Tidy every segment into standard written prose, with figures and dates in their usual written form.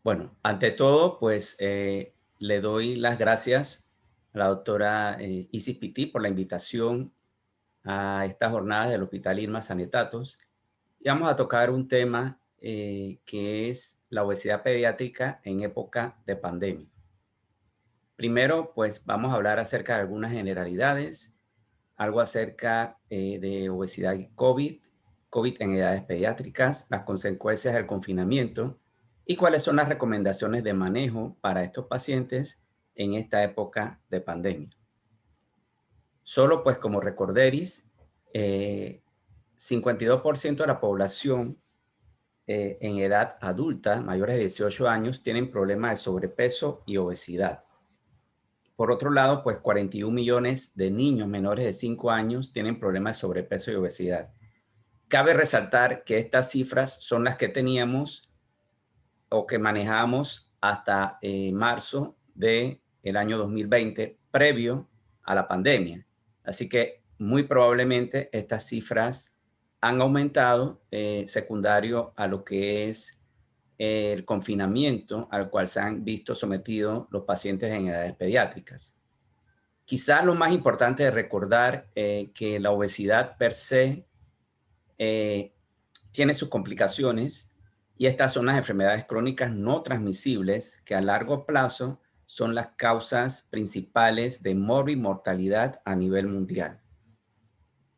Bueno, ante todo, pues le doy las gracias a la doctora Isis Pití por la invitación a esta jornada del Hospital Irma Sanetatos. Y vamos a tocar un tema que es la obesidad pediátrica en época de pandemia. Primero, pues vamos a hablar acerca de algunas generalidades, algo acerca de obesidad y COVID, COVID en edades pediátricas, las consecuencias del confinamiento y cuáles son las recomendaciones de manejo para estos pacientes en esta época de pandemia. Solo pues como recorderis, 52% de la población en edad adulta, mayores de 18 años, tienen problemas de sobrepeso y obesidad. Por otro lado, pues 41 millones de niños menores de 5 años tienen problemas de sobrepeso y obesidad. Cabe resaltar que estas cifras son las que teníamos o que manejamos hasta marzo del año 2020, previo a la pandemia. Así que muy probablemente estas cifras han aumentado secundario a lo que es el confinamiento al cual se han visto sometidos los pacientes en edades pediátricas. Quizás lo más importante de recordar que la obesidad per se eh, tiene sus complicaciones y estas son las enfermedades crónicas no transmisibles que a largo plazo son las causas principales de mortalidad a nivel mundial.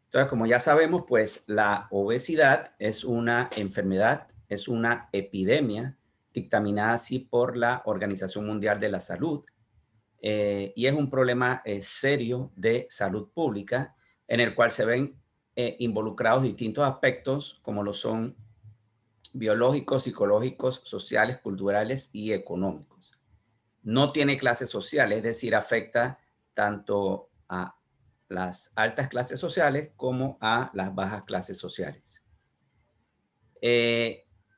Entonces, como ya sabemos, pues la obesidad es una enfermedad, es una epidemia dictaminada así por la Organización Mundial de la Salud y es un problema serio de salud pública en el cual se ven involucrados distintos aspectos como lo son biológicos, psicológicos, sociales, culturales y económicos. No tiene clases sociales, es decir, afecta tanto a las altas clases sociales como a las bajas clases sociales.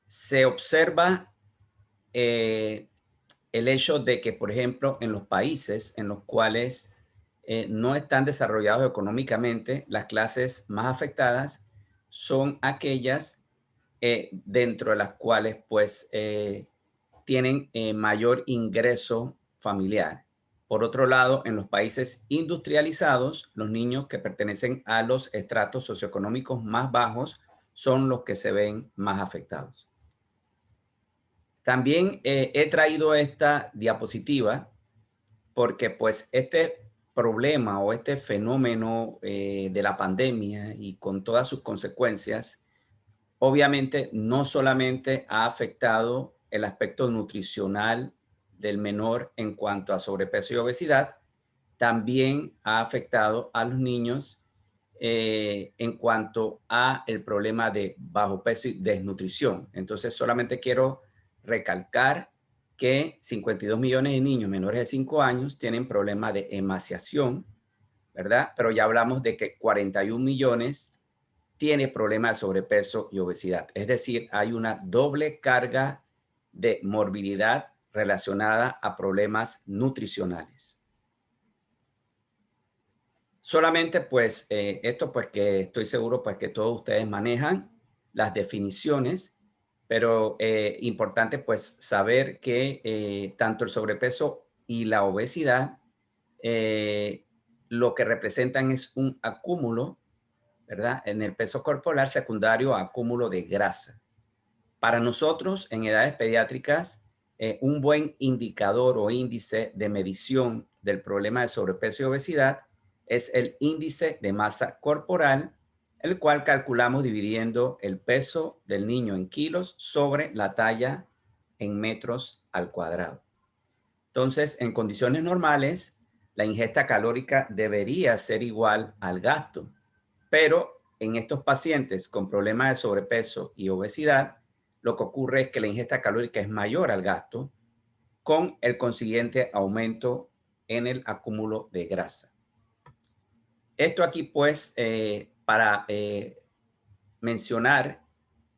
Se observa el hecho de que, por ejemplo, en los países en los cuales no están desarrollados económicamente, las clases más afectadas son aquellas dentro de las cuales pues tienen mayor ingreso familiar. Por otro lado, en los países industrializados, los niños que pertenecen a los estratos socioeconómicos más bajos son los que se ven más afectados. También he traído esta diapositiva porque pues este problema o este fenómeno de la pandemia y con todas sus consecuencias, obviamente no solamente ha afectado el aspecto nutricional del menor en cuanto a sobrepeso y obesidad, también ha afectado a los niños en cuanto a el problema de bajo peso y desnutrición. Entonces, solamente quiero recalcar que 52 millones de niños menores de 5 años tienen problemas de emaciación, ¿verdad? Pero ya hablamos de que 41 millones tienen problemas de sobrepeso y obesidad. Es decir, hay una doble carga de morbilidad relacionada a problemas nutricionales. Solamente pues esto pues que estoy seguro pues que todos ustedes manejan las definiciones, pero importante pues saber que tanto el sobrepeso y la obesidad eh, lo que representan es un acúmulo, ¿verdad? En el peso corporal secundario a acúmulo de grasa. Para nosotros en edades pediátricas, un buen indicador o índice de medición del problema de sobrepeso y obesidad es el índice de masa corporal, el cual calculamos dividiendo el peso del niño en kilos sobre la talla en metros al cuadrado. Entonces, en condiciones normales, la ingesta calórica debería ser igual al gasto, pero en estos pacientes con problemas de sobrepeso y obesidad, lo que ocurre es que la ingesta calórica es mayor al gasto, con el consiguiente aumento en el acúmulo de grasa. Esto aquí, pues, para mencionar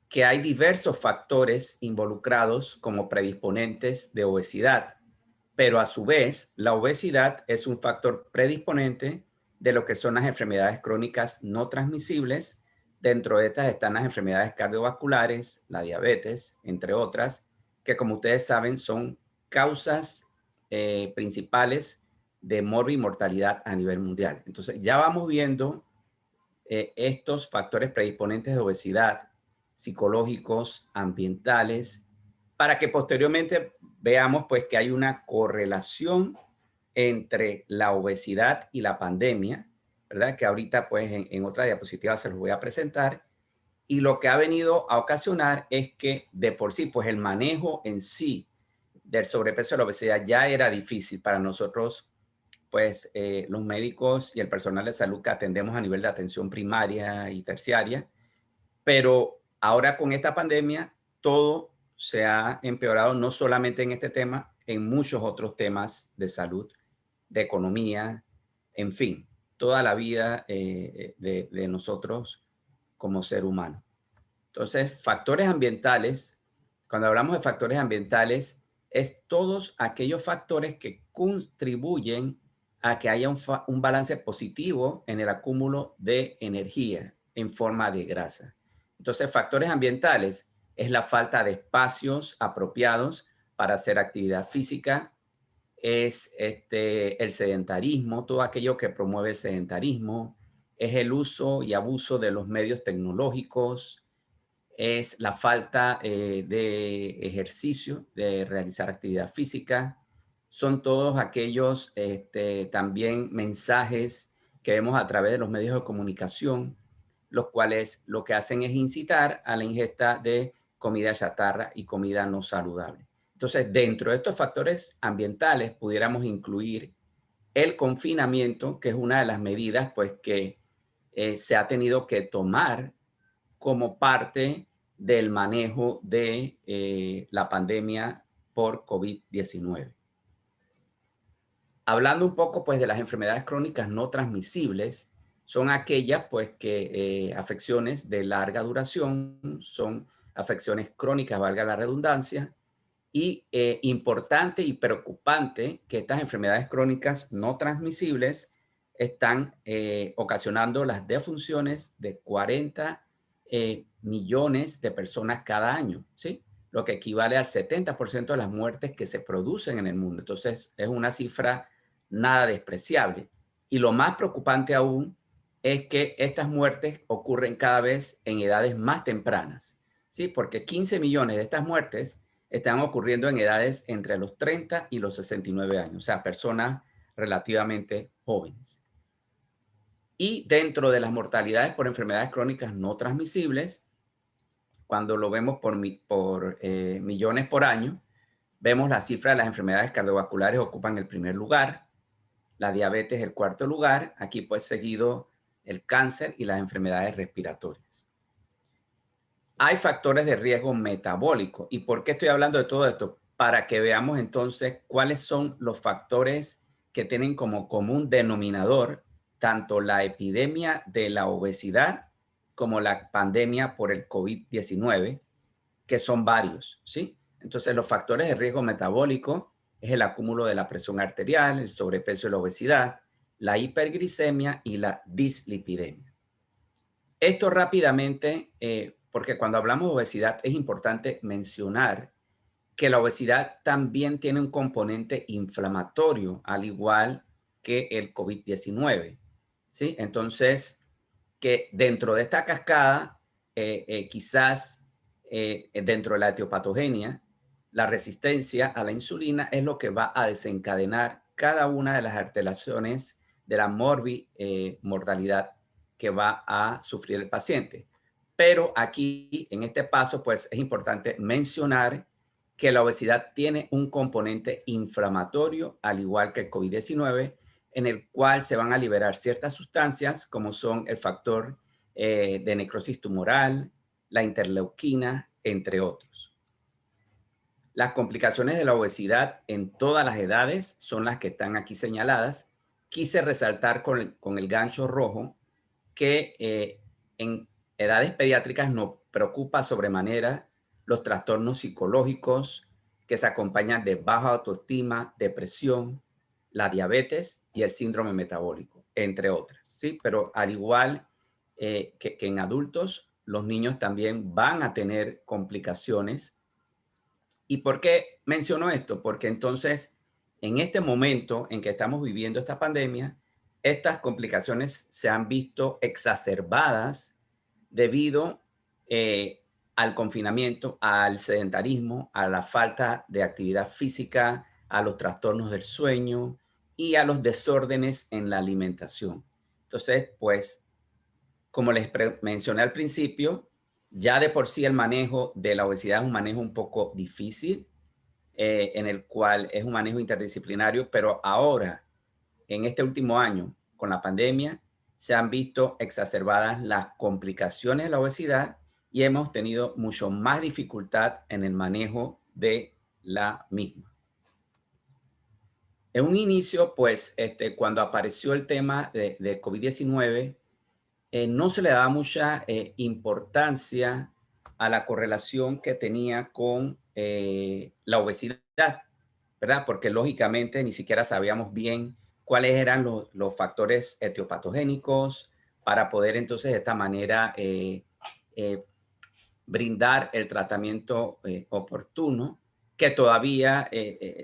que hay diversos factores involucrados como predisponentes de obesidad, pero a su vez, la obesidad es un factor predisponente de lo que son las enfermedades crónicas no transmisibles. Dentro de estas están las enfermedades cardiovasculares, la diabetes, entre otras, que como ustedes saben son causas principales de mortalidad a nivel mundial. Entonces ya vamos viendo estos factores predisponentes de obesidad, psicológicos, ambientales, para que posteriormente veamos pues que hay una correlación entre la obesidad y la pandemia, ¿verdad? Que ahorita pues en otra diapositiva se los voy a presentar. Y lo que ha venido a ocasionar es que de por sí pues el manejo en sí del sobrepeso y la obesidad ya era difícil para nosotros, pues los médicos y el personal de salud que atendemos a nivel de atención primaria y terciaria, pero ahora con esta pandemia todo se ha empeorado, no solamente en este tema, en muchos otros temas de salud, de economía, en fin, toda la vida de nosotros como ser humano. Entonces, factores ambientales, cuando hablamos de factores ambientales, es todos aquellos factores que contribuyen a que haya un balance positivo en el acúmulo de energía en forma de grasa. Entonces, factores ambientales es la falta de espacios apropiados para hacer actividad física, es el sedentarismo, todo aquello que promueve el sedentarismo, es el uso y abuso de los medios tecnológicos, es la falta de ejercicio, de realizar actividad física. Son todos aquellos también mensajes que vemos a través de los medios de comunicación, los cuales lo que hacen es incitar a la ingesta de comida chatarra y comida no saludable. Entonces, dentro de estos factores ambientales, pudiéramos incluir el confinamiento, que es una de las medidas pues, que se ha tenido que tomar como parte del manejo de la pandemia por COVID-19. Hablando un poco pues de las enfermedades crónicas no transmisibles, son aquellas pues que afecciones de larga duración, son afecciones crónicas, valga la redundancia, y importante y preocupante que estas enfermedades crónicas no transmisibles están ocasionando las defunciones de 40 millones de personas cada año, ¿sí? Lo que equivale al 70% de las muertes que se producen en el mundo. Entonces, es una cifra nada despreciable. Y lo más preocupante aún es que estas muertes ocurren cada vez en edades más tempranas, ¿sí? Porque 15 millones de estas muertes están ocurriendo en edades entre los 30 y los 69 años, o sea, personas relativamente jóvenes. Y dentro de las mortalidades por enfermedades crónicas no transmisibles, cuando lo vemos por millones por año, vemos la cifra de las enfermedades cardiovasculares ocupan el primer lugar, la diabetes el cuarto lugar, aquí pues seguido el cáncer y las enfermedades respiratorias. Hay factores de riesgo metabólico. ¿Y por qué estoy hablando de todo esto? Para que veamos entonces cuáles son los factores que tienen como común denominador tanto la epidemia de la obesidad como la pandemia por el COVID-19, que son varios, ¿sí? Entonces, los factores de riesgo metabólico es el acúmulo de la presión arterial, el sobrepeso y la obesidad, la hiperglicemia y la dislipidemia. Esto rápidamente, porque cuando hablamos de obesidad es importante mencionar que la obesidad también tiene un componente inflamatorio, al igual que el COVID-19, ¿sí? Entonces, que dentro de esta cascada, quizás dentro de la etiopatogenia, la resistencia a la insulina es lo que va a desencadenar cada una de las alteraciones de la mortalidad que va a sufrir el paciente. Pero aquí, en este paso, pues es importante mencionar que la obesidad tiene un componente inflamatorio, al igual que el COVID-19, en el cual se van a liberar ciertas sustancias como son el factor de necrosis tumoral, la interleuquina, entre otros. Las complicaciones de la obesidad en todas las edades son las que están aquí señaladas. Quise resaltar con el gancho rojo que en edades pediátricas nos preocupa sobremanera los trastornos psicológicos que se acompañan de baja autoestima, depresión, la diabetes y el síndrome metabólico, entre otras, ¿sí? Pero al igual que en adultos, los niños también van a tener complicaciones ¿Y por qué menciono esto? Porque entonces, en este momento en que estamos viviendo esta pandemia, estas complicaciones se han visto exacerbadas debido al confinamiento, al sedentarismo, a la falta de actividad física, a los trastornos del sueño y a los desórdenes en la alimentación. Entonces, pues, como les mencioné al principio, ya de por sí el manejo de la obesidad es un manejo un poco difícil, en el cual es un manejo interdisciplinario, pero ahora, en este último año, con la pandemia, se han visto exacerbadas las complicaciones de la obesidad y hemos tenido mucho más dificultad en el manejo de la misma. En un inicio, pues, cuando apareció el tema de COVID-19, no se le daba mucha importancia a la correlación que tenía con la obesidad, ¿verdad? Porque lógicamente ni siquiera sabíamos bien cuáles eran los factores etiopatogénicos para poder entonces de esta manera eh, brindar el tratamiento oportuno, que todavía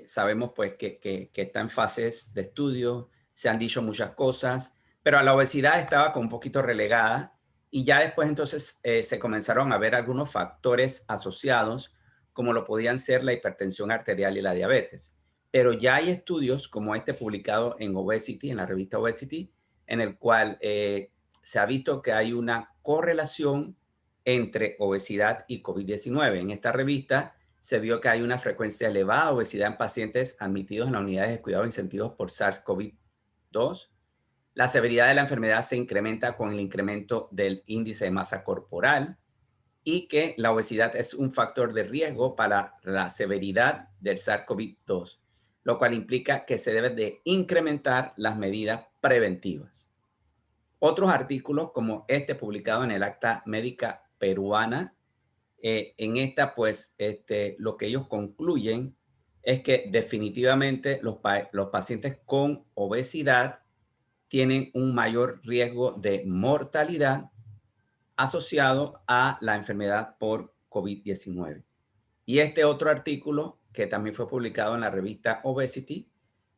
sabemos pues que está en fases de estudio, se han dicho muchas cosas, pero a la obesidad estaba como un poquito relegada y ya después entonces se comenzaron a ver algunos factores asociados, como lo podían ser la hipertensión arterial y la diabetes. Pero ya hay estudios como este publicado en Obesity, en la revista Obesity, en el cual se ha visto que hay una correlación entre obesidad y COVID-19. En esta revista se vio que hay una frecuencia elevada de obesidad en pacientes admitidos en las unidades de cuidados intensivos por SARS-CoV-2. La severidad de la enfermedad se incrementa con el incremento del índice de masa corporal y que la obesidad es un factor de riesgo para la severidad del SARS-CoV-2, lo cual implica que se deben de incrementar las medidas preventivas. Otros artículos como este publicado en el Acta Médica Peruana, en esta pues lo que ellos concluyen es que definitivamente los pacientes con obesidad tienen un mayor riesgo de mortalidad asociado a la enfermedad por COVID-19. Y este otro artículo, que también fue publicado en la revista Obesity,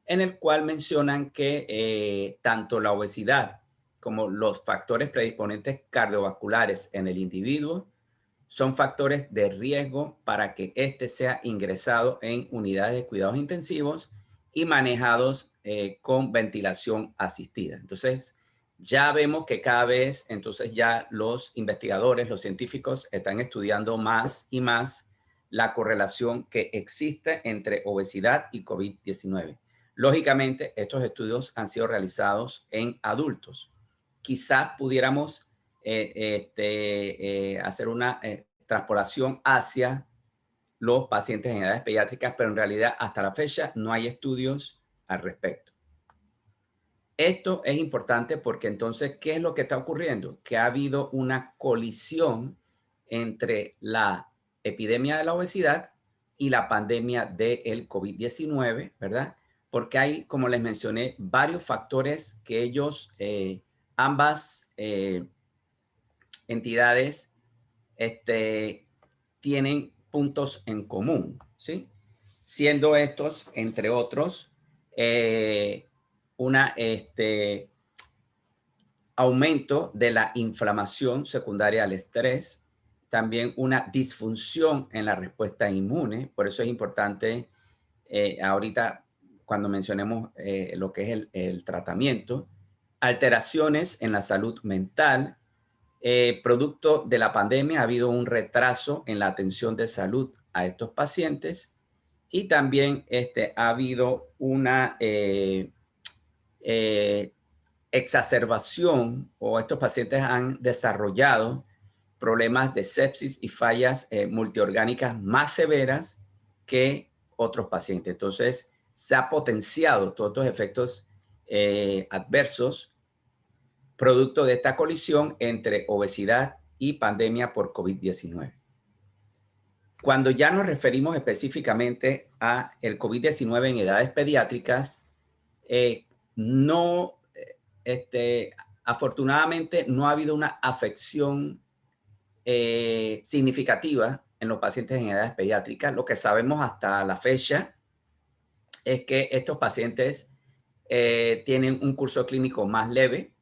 en el cual mencionan que tanto la obesidad como los factores predisponentes cardiovasculares en el individuo son factores de riesgo para que éste sea ingresado en unidades de cuidados intensivos y manejados con ventilación asistida. Entonces, ya vemos que cada vez, entonces ya los investigadores, los científicos están estudiando más y más la correlación que existe entre obesidad y COVID-19. Lógicamente, estos estudios han sido realizados en adultos. Quizás pudiéramos hacer una transpolación hacia los pacientes en edades pediátricas, pero en realidad hasta la fecha no hay estudios al respecto. Esto es importante porque entonces, ¿qué es lo que está ocurriendo? Que ha habido una colisión entre la epidemia de la obesidad y la pandemia del COVID-19, ¿verdad? Porque hay, como les mencioné, varios factores que ellos, ambas entidades, tienen puntos en común, ¿sí? Siendo estos, entre otros, una aumento de la inflamación secundaria al estrés, también una disfunción en la respuesta inmune, por eso es importante ahorita cuando mencionemos lo que es el tratamiento, alteraciones en la salud mental, producto de la pandemia ha habido un retraso en la atención de salud a estos pacientes y también ha habido una eh, exacerbación o estos pacientes han desarrollado problemas de sepsis y fallas multiorgánicas más severas que otros pacientes. Entonces, se ha potenciado todos estos efectos adversos producto de esta colisión entre obesidad y pandemia por COVID-19. Cuando ya nos referimos específicamente a el COVID-19 en edades pediátricas, no, afortunadamente no ha habido una afección significativa en los pacientes en edades pediátricas. Lo que sabemos hasta la fecha es que estos pacientes tienen un curso clínico más leve,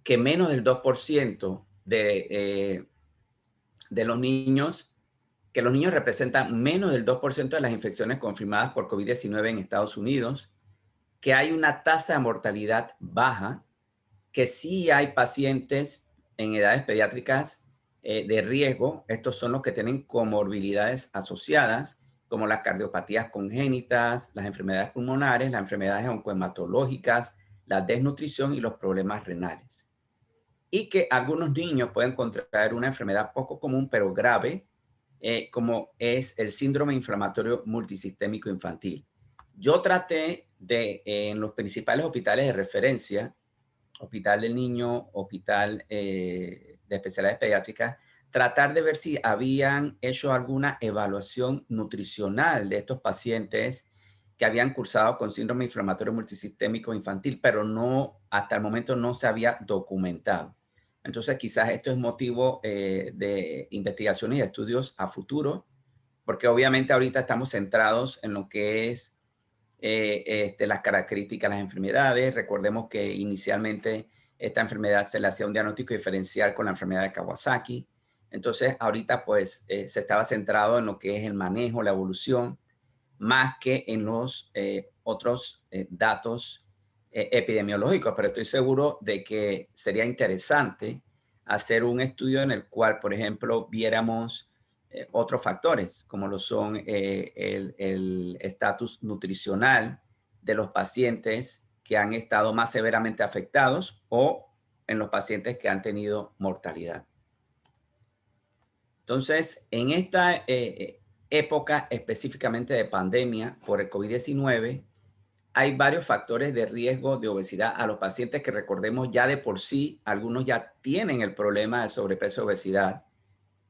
que menos del 2% de los niños, que los niños representan menos del 2% de las infecciones confirmadas por COVID-19 en Estados Unidos, que hay una tasa de mortalidad baja, que sí hay pacientes en edades pediátricas de riesgo. Estos son los que tienen comorbilidades asociadas, como las cardiopatías congénitas, las enfermedades pulmonares, las enfermedades oncohematológicas, la desnutrición y los problemas renales. Y que algunos niños pueden contraer una enfermedad poco común, pero grave, como es el síndrome inflamatorio multisistémico infantil. Yo traté de, en los principales hospitales de referencia, Hospital del Niño, Hospital de Especialidades Pediátricas, tratar de ver si habían hecho alguna evaluación nutricional de estos pacientes que habían cursado con síndrome inflamatorio multisistémico infantil, pero no, hasta el momento no se había documentado. Entonces, quizás esto es motivo de investigaciones y estudios a futuro, porque obviamente ahorita estamos centrados en lo que es las características de las enfermedades. Recordemos que inicialmente esta enfermedad se le hacía un diagnóstico diferencial con la enfermedad de Kawasaki. Entonces, ahorita pues se estaba centrado en lo que es el manejo, la evolución, más que en los otros datos epidemiológicos. Pero estoy seguro de que sería interesante hacer un estudio en el cual, por ejemplo, viéramos otros factores, como lo son el estatus nutricional de los pacientes que han estado más severamente afectados o en los pacientes que han tenido mortalidad. Entonces, en esta época específicamente de pandemia por el COVID-19, hay varios factores de riesgo de obesidad a los pacientes que, recordemos, ya de por sí, algunos ya tienen el problema de sobrepeso y obesidad.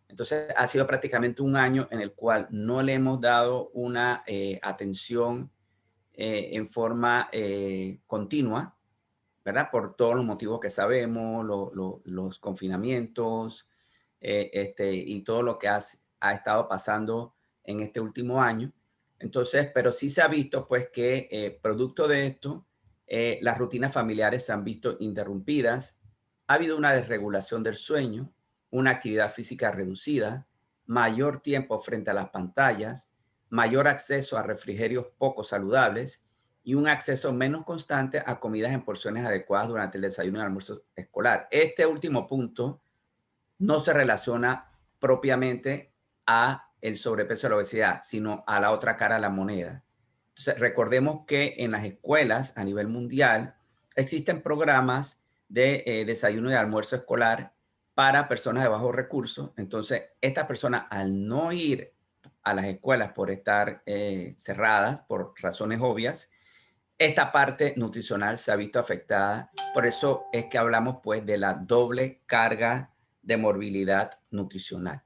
Entonces, ha sido prácticamente un año en el cual no le hemos dado una atención en forma continua, ¿verdad? Por todos los motivos que sabemos, los confinamientos y todo lo que ha estado pasando en este último año. Entonces, pero sí se ha visto pues que producto de esto, las rutinas familiares se han visto interrumpidas, ha habido una desregulación del sueño, una actividad física reducida, mayor tiempo frente a las pantallas, mayor acceso a refrigerios poco saludables y un acceso menos constante a comidas en porciones adecuadas durante el desayuno y el almuerzo escolar. Este último punto no se relaciona propiamente a el sobrepeso y la obesidad, sino a la otra cara de la moneda. Entonces, recordemos que en las escuelas a nivel mundial existen programas de desayuno y almuerzo escolar para personas de bajos recursos. Entonces, estas personas, al no ir a las escuelas por estar cerradas, por razones obvias, esta parte nutricional se ha visto afectada. Por eso es que hablamos pues de la doble carga de morbilidad nutricional.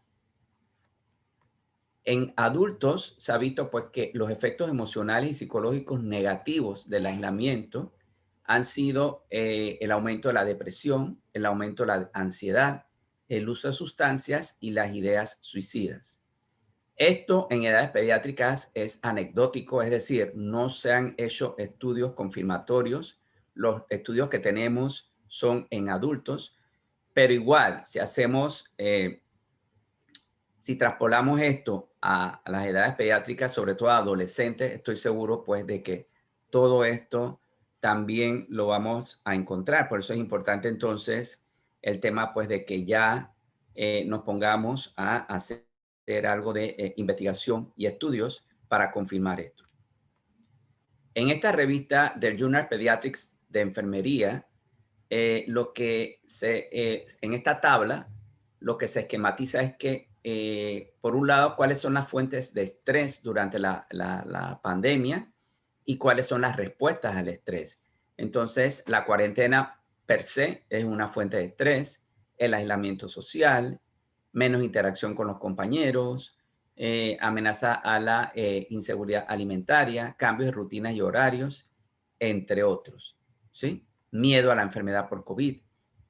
En adultos se ha visto pues que los efectos emocionales y psicológicos negativos del aislamiento han sido el aumento de la depresión, el aumento de la ansiedad, el uso de sustancias y las ideas suicidas. Esto en edades pediátricas es anecdótico, es decir, no se han hecho estudios confirmatorios. Los estudios que tenemos son en adultos, pero igual, si hacemos, si traspolamos esto a las edades pediátricas, sobre todo a adolescentes, estoy seguro pues de que todo esto también lo vamos a encontrar. Por eso es importante entonces el tema pues de que ya nos pongamos a hacer algo de investigación y estudios para confirmar esto. En esta revista del Journal Pediatrics de Enfermería, en esta tabla, lo que se esquematiza es que, por un lado, cuáles son las fuentes de estrés durante la pandemia y cuáles son las respuestas al estrés. Entonces, la cuarentena per se es una fuente de estrés, el aislamiento social, menos interacción con los compañeros, amenaza a la inseguridad alimentaria, cambios de rutinas y horarios, entre otros, ¿sí? Miedo a la enfermedad por COVID.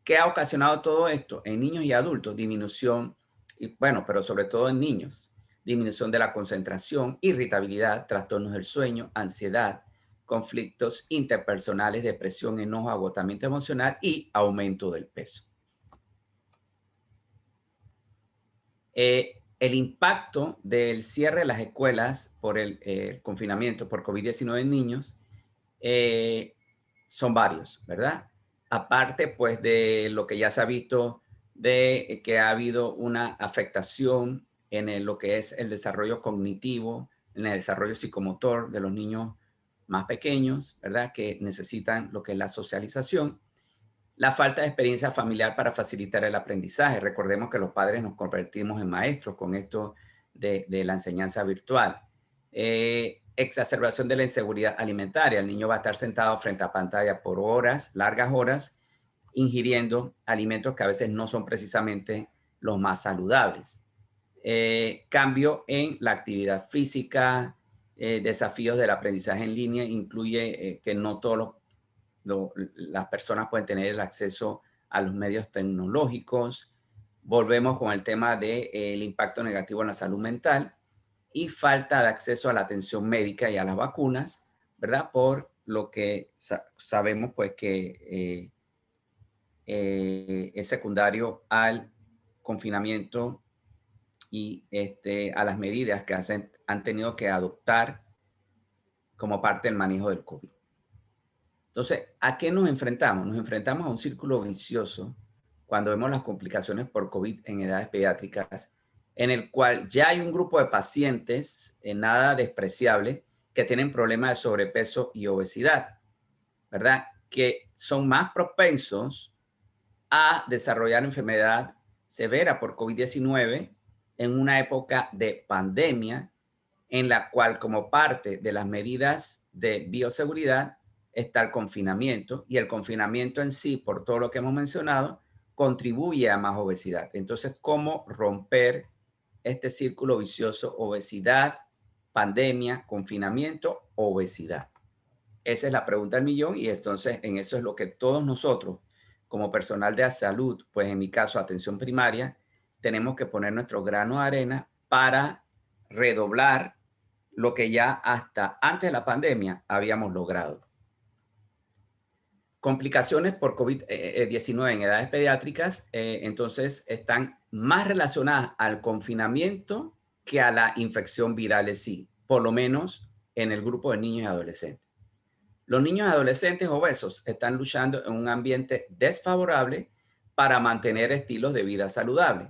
¿Qué ha ocasionado todo esto? En niños y adultos, disminución, y bueno, pero sobre todo en niños, disminución de la concentración, irritabilidad, trastornos del sueño, ansiedad, conflictos interpersonales, depresión, enojo, agotamiento emocional y aumento del peso. El impacto del cierre de las escuelas por el confinamiento por COVID-19 en niños son varios, ¿verdad? Aparte, pues, de lo que ya se ha visto de que ha habido una afectación en lo que es el desarrollo cognitivo, en el desarrollo psicomotor de los niños más pequeños, ¿verdad? Que necesitan lo que es la socialización. La falta de experiencia familiar para facilitar el aprendizaje. Recordemos que los padres nos convertimos en maestros con esto de la enseñanza virtual. Exacerbación de la inseguridad alimentaria. El niño va a estar sentado frente a pantalla por horas, largas horas, ingiriendo alimentos que a veces no son precisamente los más saludables. Cambio en la actividad física, desafíos del aprendizaje en línea, incluye que no todos las personas pueden tener el acceso a los medios tecnológicos. Volvemos con el tema del impacto negativo en la salud mental y falta de acceso a la atención médica y a las vacunas, ¿verdad? Por lo que sabemos pues que es secundario al confinamiento y a las medidas que han tenido que adoptar como parte del manejo del COVID. Entonces, ¿a qué nos enfrentamos? Nos enfrentamos a un círculo vicioso cuando vemos las complicaciones por COVID en edades pediátricas, en el cual ya hay un grupo de pacientes, nada despreciable, que tienen problemas de sobrepeso y obesidad, ¿verdad? Que son más propensos a desarrollar enfermedad severa por COVID-19 en una época de pandemia, en la cual como parte de las medidas de bioseguridad está el confinamiento, y el confinamiento en sí, por todo lo que hemos mencionado, contribuye a más obesidad. Entonces, ¿cómo romper este círculo vicioso? Obesidad, pandemia, confinamiento, obesidad. Esa es la pregunta del millón, y entonces en eso es lo que todos nosotros, como personal de salud, pues en mi caso, atención primaria, tenemos que poner nuestro grano de arena para redoblar lo que ya hasta antes de la pandemia habíamos logrado. Complicaciones por COVID-19 en edades pediátricas, entonces están más relacionadas al confinamiento que a la infección viral en sí, por lo menos en el grupo de niños y adolescentes. Los niños y adolescentes obesos están luchando en un ambiente desfavorable para mantener estilos de vida saludables.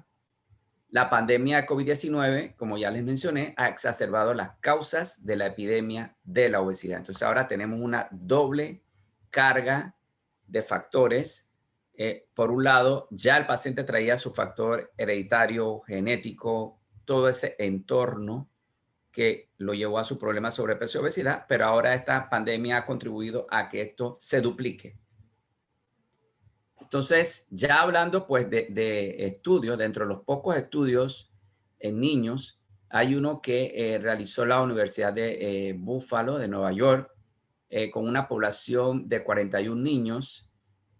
La pandemia de COVID-19, como ya les mencioné, ha exacerbado las causas de la epidemia de la obesidad. Entonces ahora tenemos una doble carga de factores. Por un lado, ya el paciente traía su factor hereditario, genético, todo ese entorno que lo llevó a su problema de sobrepeso y obesidad, pero ahora esta pandemia ha contribuido a que esto se duplique. Entonces, ya hablando pues de estudios, dentro de los pocos estudios en niños, hay uno que realizó la Universidad de Buffalo de Nueva York con una población de 41 niños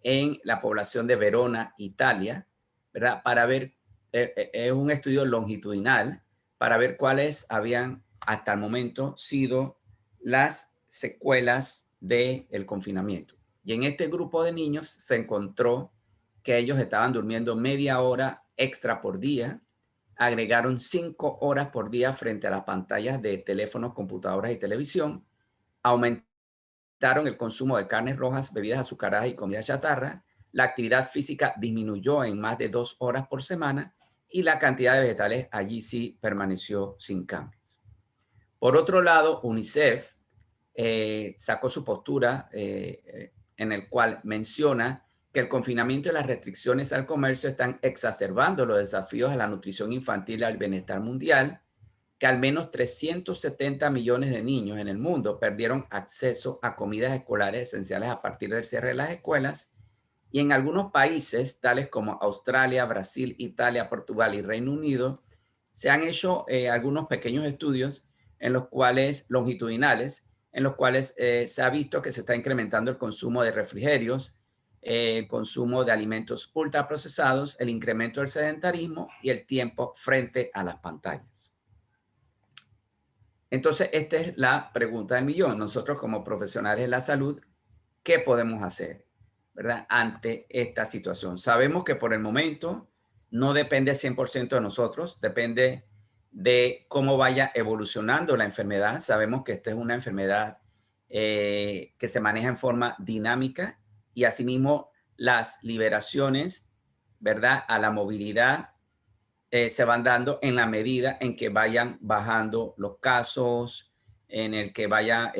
en la población de Verona, Italia, ¿verdad? Para ver, es un estudio longitudinal para ver cuáles habían hasta el momento sido las secuelas del confinamiento. Y en este grupo de niños se encontró que ellos estaban durmiendo media hora extra por día, agregaron 5 horas por día frente a las pantallas de teléfonos, computadoras y televisión, aumentaron el consumo de carnes rojas, bebidas azucaradas y comida chatarra, la actividad física disminuyó en más de 2 horas por semana y la cantidad de vegetales allí sí permaneció sin cambios. Por otro lado, UNICEF sacó su postura en el cual menciona que el confinamiento y las restricciones al comercio están exacerbando los desafíos a la nutrición infantil y al bienestar mundial, que al menos 370 millones de niños en el mundo perdieron acceso a comidas escolares esenciales a partir del cierre de las escuelas, y en algunos países, tales como Australia, Brasil, Italia, Portugal y Reino Unido, se han hecho algunos pequeños estudios en los cuales, longitudinales, en los cuales se ha visto que se está incrementando el consumo de refrigerios, el consumo de alimentos ultraprocesados, el incremento del sedentarismo y el tiempo frente a las pantallas. Entonces, esta es la pregunta del millón. Nosotros como profesionales de la salud, ¿qué podemos hacer, verdad, ante esta situación? Sabemos que por el momento no depende 100% de nosotros, depende de cómo vaya evolucionando la enfermedad. Sabemos que esta es una enfermedad que se maneja en forma dinámica y asimismo las liberaciones, ¿verdad?, a la movilidad se van dando en la medida en que vayan bajando los casos, en el que vaya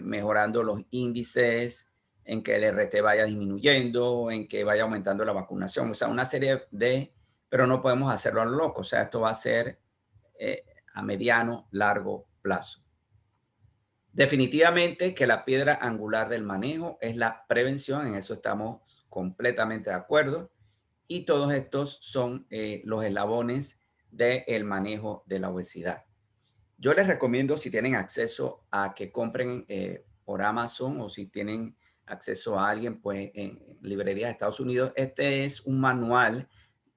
mejorando los índices, en que el RT vaya disminuyendo, en que vaya aumentando la vacunación. O sea, una serie de, pero no podemos hacerlo a lo loco. O sea, esto va a ser a mediano, largo plazo. Definitivamente que la piedra angular del manejo es la prevención, en eso estamos completamente de acuerdo. Y todos estos son los eslabones del manejo de la obesidad. Yo les recomiendo, si tienen acceso a que compren por Amazon o si tienen acceso a alguien, pues en librerías de Estados Unidos, este es un manual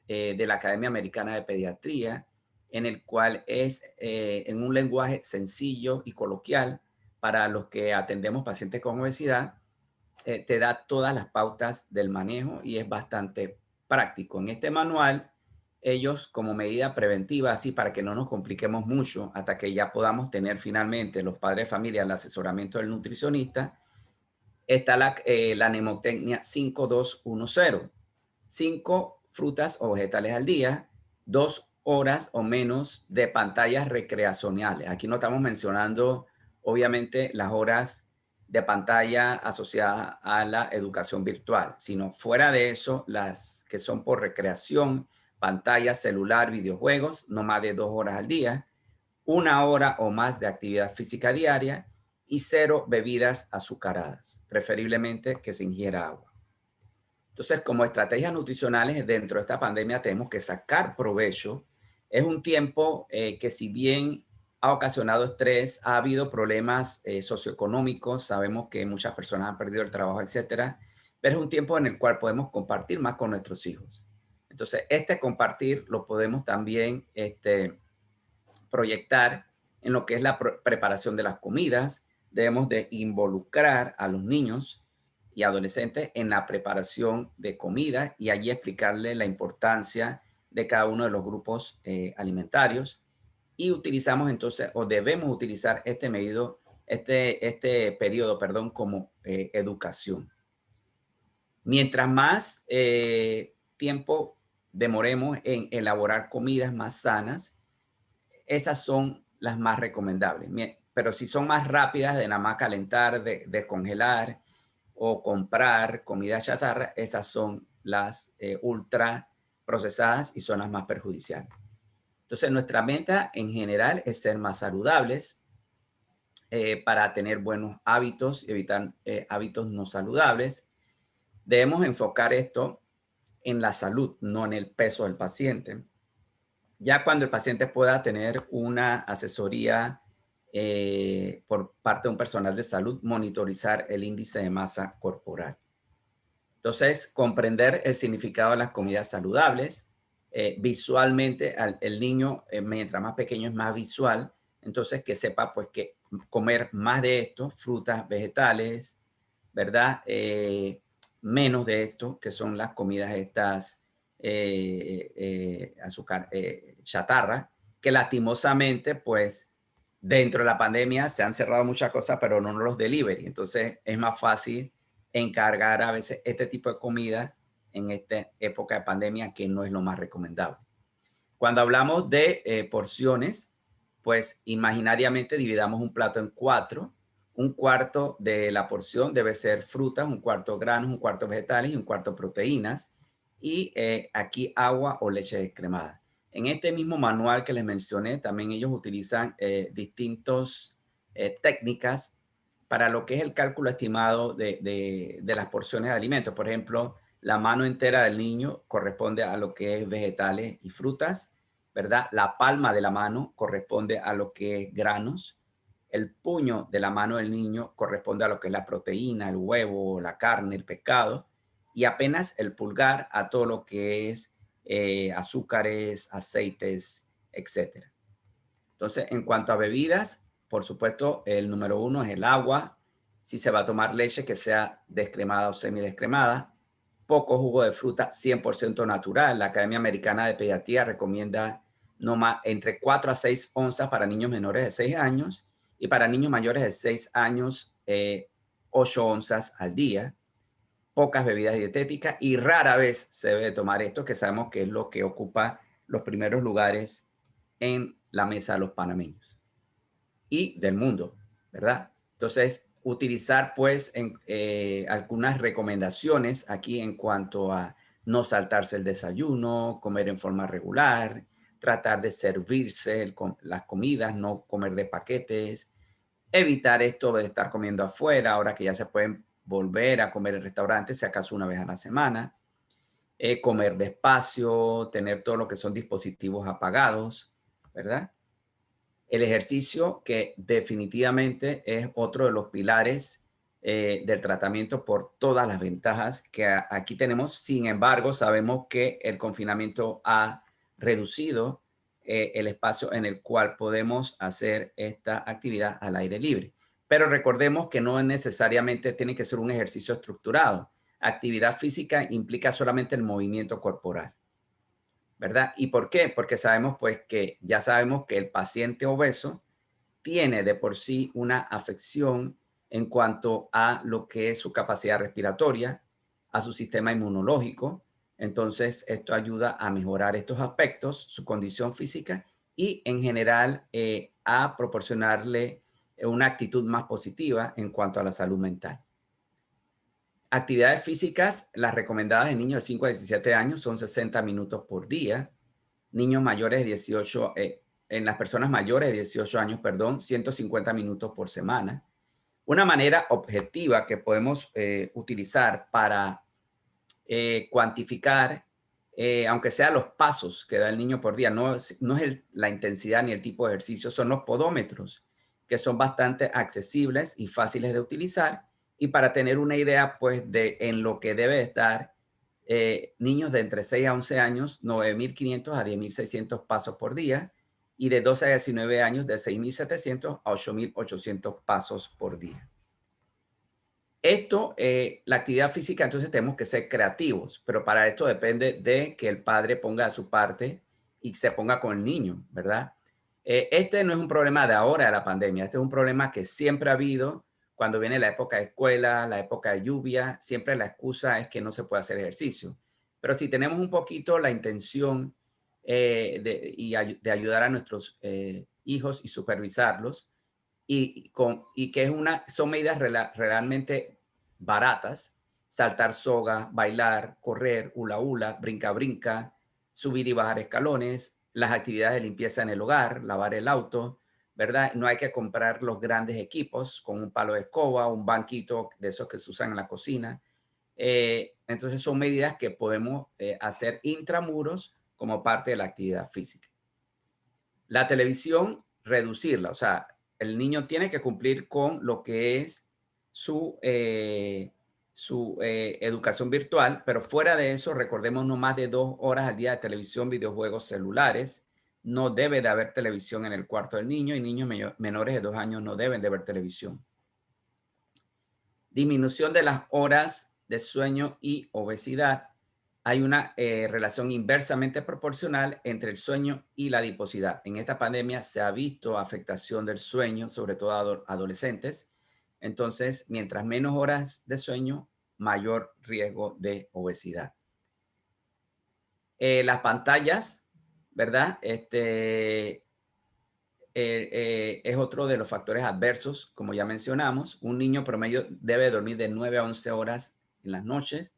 de la Academia Americana de Pediatría, en el cual es en un lenguaje sencillo y coloquial para los que atendemos pacientes con obesidad, te da todas las pautas del manejo y es bastante práctico. En este manual, ellos como medida preventiva, así para que no nos compliquemos mucho hasta que ya podamos tener finalmente los padres de familia el asesoramiento del nutricionista, está la mnemotecnia 5210. 5 frutas o vegetales al día, 2 horas o menos de pantallas recreacionales. Aquí no estamos mencionando, obviamente, las horas de pantalla asociadas a la educación virtual, sino fuera de eso, las que son por recreación, pantalla, celular, videojuegos, no más de 2 horas al día, 1 hora o más de actividad física diaria y 0 bebidas azucaradas, preferiblemente que se ingiera agua. Entonces, como estrategias nutricionales dentro de esta pandemia tenemos que sacar provecho. Es un tiempo que si bien ha ocasionado estrés, ha habido problemas socioeconómicos, sabemos que muchas personas han perdido el trabajo, etcétera, pero es un tiempo en el cual podemos compartir más con nuestros hijos. Entonces, este compartir lo podemos también proyectar en lo que es la preparación de las comidas. Debemos de involucrar a los niños y adolescentes en la preparación de comida y allí explicarle la importancia de cada uno de los grupos alimentarios. Y utilizamos entonces, o debemos utilizar este periodo, perdón, como educación. Mientras más tiempo demoremos en elaborar comidas más sanas, esas son las más recomendables. Pero si son más rápidas de nada más calentar, de descongelar o comprar comida chatarra, esas son las ultra procesadas y son las más perjudiciales. Entonces, nuestra meta en general es ser más saludables para tener buenos hábitos y evitar hábitos no saludables. Debemos enfocar esto en la salud, no en el peso del paciente. Ya cuando el paciente pueda tener una asesoría por parte de un personal de salud, monitorizar el índice de masa corporal. Entonces, comprender el significado de las comidas saludables. Visualmente, el niño, mientras más pequeño, es más visual. Entonces, que sepa pues que comer más de esto, frutas, vegetales, ¿verdad? Menos de esto, que son las comidas estas azúcar, chatarra, que lastimosamente, pues, dentro de la pandemia se han cerrado muchas cosas, pero no los delivery. Entonces, es más fácil encargar a veces este tipo de comida en esta época de pandemia, que no es lo más recomendable. Cuando hablamos de porciones, pues imaginariamente dividamos un plato en 4. Un cuarto de la porción debe ser frutas, un cuarto granos, un cuarto vegetales y un cuarto proteínas. Y aquí agua o leche descremada. En este mismo manual que les mencioné, también ellos utilizan distintas técnicas para lo que es el cálculo estimado de las porciones de alimentos. Por ejemplo, la mano entera del niño corresponde a lo que es vegetales y frutas, ¿verdad? La palma de la mano corresponde a lo que es granos. El puño de la mano del niño corresponde a lo que es la proteína, el huevo, la carne, el pescado. Y apenas el pulgar a todo lo que es azúcares, aceites, etcétera. Entonces, en cuanto a bebidas, por supuesto, el número uno es el agua. Si se va a tomar leche, que sea descremada o semidescremada. Poco jugo de fruta 100% natural. La Academia Americana de Pediatría recomienda no más entre 4 a 6 onzas para niños menores de 6 años y para niños mayores de 6 años, 8 onzas al día. Pocas bebidas dietéticas y rara vez se debe tomar esto, que sabemos que es lo que ocupa los primeros lugares en la mesa de los panameños y del mundo, ¿verdad? Entonces, utilizar pues algunas recomendaciones aquí en cuanto a no saltarse el desayuno, comer en forma regular, tratar de servirse las comidas, no comer de paquetes, evitar esto de estar comiendo afuera, ahora que ya se pueden volver a comer en restaurantes, si acaso una vez a la semana, comer despacio, tener todo lo que son dispositivos apagados, ¿verdad? El ejercicio, que definitivamente es otro de los pilares del tratamiento por todas las ventajas que aquí tenemos. Sin embargo, sabemos que el confinamiento ha reducido el espacio en el cual podemos hacer esta actividad al aire libre. Pero recordemos que no necesariamente tiene que ser un ejercicio estructurado. Actividad física implica solamente el movimiento corporal, ¿verdad? ¿Y por qué? Porque sabemos pues que ya sabemos que el paciente obeso tiene de por sí una afección en cuanto a lo que es su capacidad respiratoria, a su sistema inmunológico. Entonces, esto ayuda a mejorar estos aspectos, su condición física y en general a proporcionarle una actitud más positiva en cuanto a la salud mental. Actividades físicas, las recomendadas en niños de 5 a 17 años son 60 minutos por día. Niños mayores de 18, en las personas mayores de 18 años, perdón, 150 minutos por semana. Una manera objetiva que podemos utilizar para cuantificar, aunque sea los pasos que da el niño por día, no es la intensidad ni el tipo de ejercicio, son los podómetros, que son bastante accesibles y fáciles de utilizar. Y para tener una idea, pues, de en lo que debe estar niños de entre 6 a 11 años, 9.500 a 10.600 pasos por día, y de 12 a 19 años, de 6.700 a 8.800 pasos por día. Esto, la actividad física, entonces tenemos que ser creativos, pero para esto depende de que el padre ponga de su parte y se ponga con el niño, ¿verdad? Este no es un problema de ahora de la pandemia, este es un problema que siempre ha habido cuando viene la época de escuela, la época de lluvia, siempre la excusa es que no se puede hacer ejercicio. Pero si tenemos un poquito la intención de ayudar a nuestros hijos y supervisarlos, y que son medidas realmente baratas: saltar soga, bailar, correr, hula hula, brinca brinca, subir y bajar escalones, las actividades de limpieza en el hogar, lavar el auto, ¿verdad? No hay que comprar los grandes equipos con un palo de escoba, un banquito de esos que se usan en la cocina. Entonces son medidas que podemos hacer intramuros como parte de la actividad física. La televisión, reducirla, o sea, el niño tiene que cumplir con lo que es su educación virtual, pero fuera de eso, recordemos, no más de 2 horas al día de televisión, videojuegos, celulares. No debe de haber televisión en el cuarto del niño, y niños menores de 2 años no deben de ver televisión. Disminución de las horas de sueño y obesidad. Hay una relación inversamente proporcional entre el sueño y la adiposidad. En esta pandemia se ha visto afectación del sueño, sobre todo a adolescentes. Entonces, mientras menos horas de sueño, mayor riesgo de obesidad. Las pantallas, ¿verdad? Es otro de los factores adversos, como ya mencionamos. Un niño promedio debe dormir de 9 a 11 horas en las noches,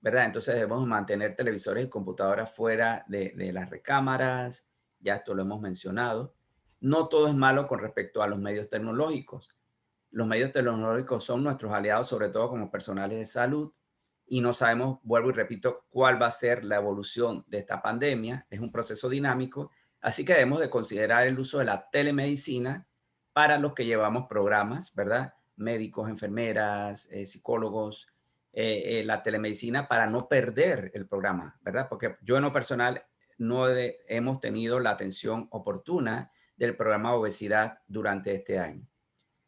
¿verdad? Entonces debemos mantener televisores y computadoras fuera de las recámaras. Ya esto lo hemos mencionado. No todo es malo con respecto a los medios tecnológicos. Los medios tecnológicos son nuestros aliados, sobre todo como personales de salud, y no sabemos, vuelvo y repito, cuál va a ser la evolución de esta pandemia. Es un proceso dinámico, así que debemos de considerar el uso de la telemedicina para los que llevamos programas, ¿verdad? Médicos, enfermeras, psicólogos, la telemedicina, para no perder el programa, ¿verdad? Porque yo en lo personal no hemos tenido la atención oportuna del programa de obesidad durante este año.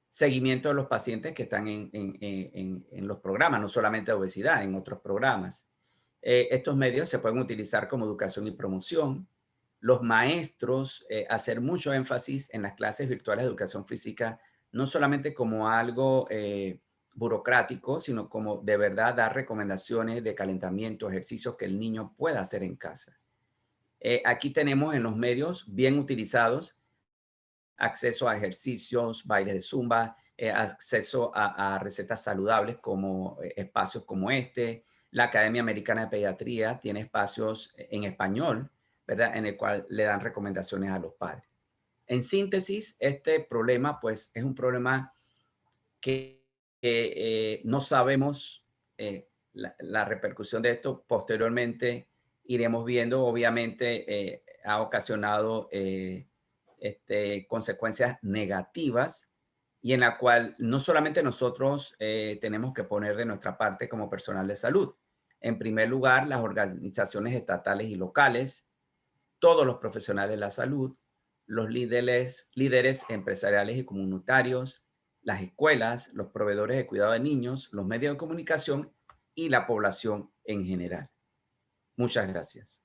Seguimiento de los pacientes que están en los programas, no solamente de obesidad, en otros programas. Estos medios se pueden utilizar como educación y promoción. Los maestros, hacer mucho énfasis en las clases virtuales de educación física, no solamente como algo burocrático, sino como de verdad dar recomendaciones de calentamiento, ejercicios que el niño pueda hacer en casa. Aquí tenemos en los medios bien utilizados acceso a ejercicios, bailes de zumba, acceso a recetas saludables como espacios como este. La Academia Americana de Pediatría tiene espacios en español, ¿verdad? En el cual le dan recomendaciones a los padres. En síntesis, este problema, pues, es un problema que no sabemos la repercusión de esto. Posteriormente iremos viendo, obviamente, ha ocasionado consecuencias negativas y en la cual no solamente nosotros tenemos que poner de nuestra parte como personal de salud. En primer lugar, las organizaciones estatales y locales, todos los profesionales de la salud, los líderes empresariales y comunitarios, las escuelas, los proveedores de cuidado de niños, los medios de comunicación y la población en general. Muchas gracias.